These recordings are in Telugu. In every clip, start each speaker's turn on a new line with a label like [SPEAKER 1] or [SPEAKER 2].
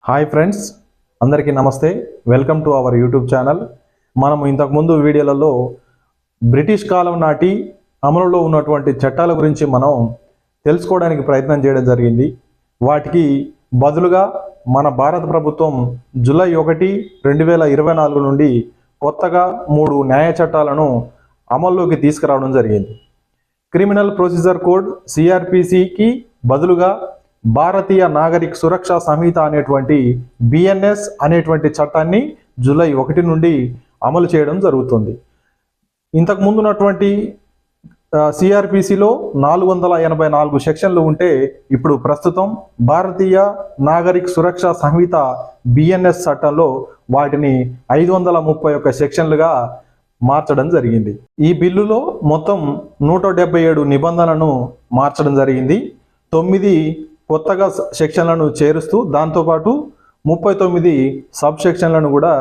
[SPEAKER 1] హాయ్ ఫ్రెండ్స్, అందరికీ నమస్తే. Welcome to our YouTube channel. మనము ఇంతకుముందు వీడియోలలో బ్రిటిష్ కాలం నాటి అమలులో ఉన్నటువంటి చట్టాల గురించి మనం తెలుసుకోవడానికి ప్రయత్నం చేయడం జరిగింది. వాటికి బదులుగా మన భారత ప్రభుత్వం జూలై 1, 2024 నుండి కొత్తగా 3 న్యాయ చట్టాలను అమల్లోకి తీసుకురావడం జరిగింది. క్రిమినల్ ప్రొసీజర్ కోడ్ సిఆర్పిసికి బదులుగా భారతీయ నాగరిక సురక్షా సంహిత అనేటువంటి బిఎన్ఎస్ అనేటువంటి చట్టాన్ని జూలై 1 నుండి అమలు చేయడం జరుగుతుంది. ఇంతకు ముందు ఉన్నటువంటి సిఆర్పిసిలో 484 సెక్షన్లు ఉంటే ఇప్పుడు ప్రస్తుతం భారతీయ నాగరిక సురక్షా సంహిత బిఎన్ఎస్ చట్టంలో వాటిని 531 సెక్షన్లుగా మార్చడం జరిగింది. ఈ బిల్లులో మొత్తం 177 నిబంధనలను మార్చడం జరిగింది. 9 కొత్తగా సెక్షన్లను చేరుస్తూ దాంతోపాటు 39 సబ్ సెక్షన్లను కూడా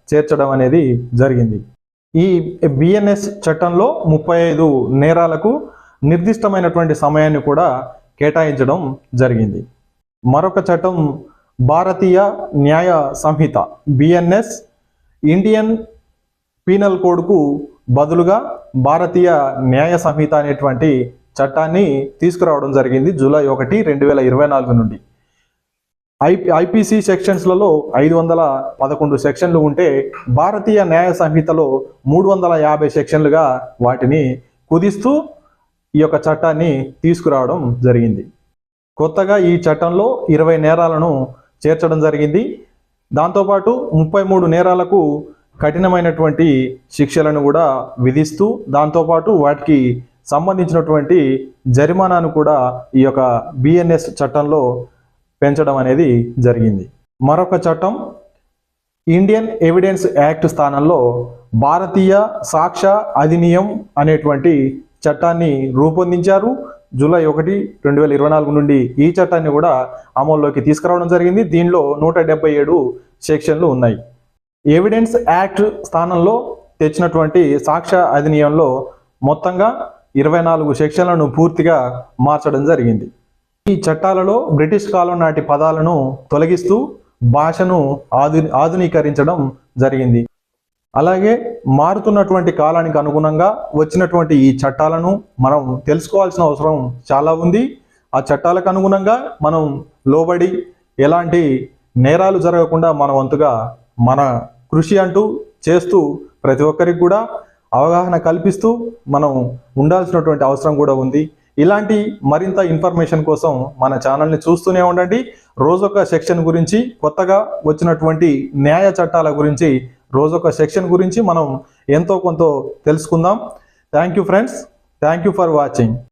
[SPEAKER 1] చేర్చడం అనేది జరిగింది. ఈ బిఎన్ఎస్ చట్టంలో 35 నేరాలకు నిర్దిష్టమైనటువంటి సమయాన్ని కూడా కేటాయించడం జరిగింది. మరొక చట్టం భారతీయ న్యాయ సంహిత బిఎన్ఎస్ ఇండియన్ పీనల్ కోడ్కు బదులుగా భారతీయ న్యాయ సంహిత అనేటువంటి చట్టాన్ని తీసుకురావడం జరిగింది జూలై 1, 2024 నుండి. ఐపీసీ సెక్షన్స్లలో 511 సెక్షన్లు ఉంటే భారతీయ న్యాయ సంహితలో 350 సెక్షన్లుగా వాటిని కుదిస్తూ ఈ యొక్క చట్టాన్ని తీసుకురావడం జరిగింది. కొత్తగా ఈ చట్టంలో 20 నేరాలను చేర్చడం జరిగింది. దాంతోపాటు 33 నేరాలకు కఠినమైనటువంటి శిక్షలను కూడా విధిస్తూ దాంతోపాటు వాటికి సంబంధించినటువంటి జరిమానాను కూడా ఈ యొక్క బిఎన్ఎస్ చట్టంలో పెంచడం అనేది జరిగింది. మరొక చట్టం ఇండియన్ ఎవిడెన్స్ యాక్ట్ స్థానంలో భారతీయ సాక్ష్య అధినియం అనేటువంటి చట్టాన్ని రూపొందించారు. జూలై 1, 2024 నుండి ఈ చట్టాన్ని కూడా అమల్లోకి తీసుకురావడం జరిగింది. దీనిలో 177 సెక్షన్లు ఉన్నాయి. ఎవిడెన్స్ యాక్ట్ స్థానంలో తెచ్చినటువంటి సాక్ష్య అధినియంలో మొత్తంగా 24 సెక్షన్లను పూర్తిగా మార్చడం జరిగింది. ఈ చట్టాలలో బ్రిటిష్ కాలం నాటి పదాలను తొలగిస్తూ భాషను ఆధునీకరించడం జరిగింది. అలాగే మారుతున్నటువంటి కాలానికి అనుగుణంగా వచ్చినటువంటి ఈ చట్టాలను మనం తెలుసుకోవాల్సిన అవసరం చాలా ఉంది. ఆ చట్టాలకు అనుగుణంగా మనం లోబడి ఎలాంటి నేరాలు జరగకుండా మన వంతుగా మన కృషి అంటూ చేస్తూ ప్రతి ఒక్కరికి కూడా అవగాహన కల్పిస్తూ మనం ఉండాల్సినటువంటి అవసరం కూడా ఉంది. ఇలాంటి మరింత ఇన్ఫర్మేషన్ కోసం మన ఛానల్ని చూస్తూనే ఉండండి. రోజొక సెక్షన్ గురించి, కొత్తగా వచ్చినటువంటి న్యాయ చట్టాల గురించి, రోజొక సెక్షన్ గురించి మనం ఎంతో కొంత తెలుసుకుందాం. Thank you friends. Thank you for watching.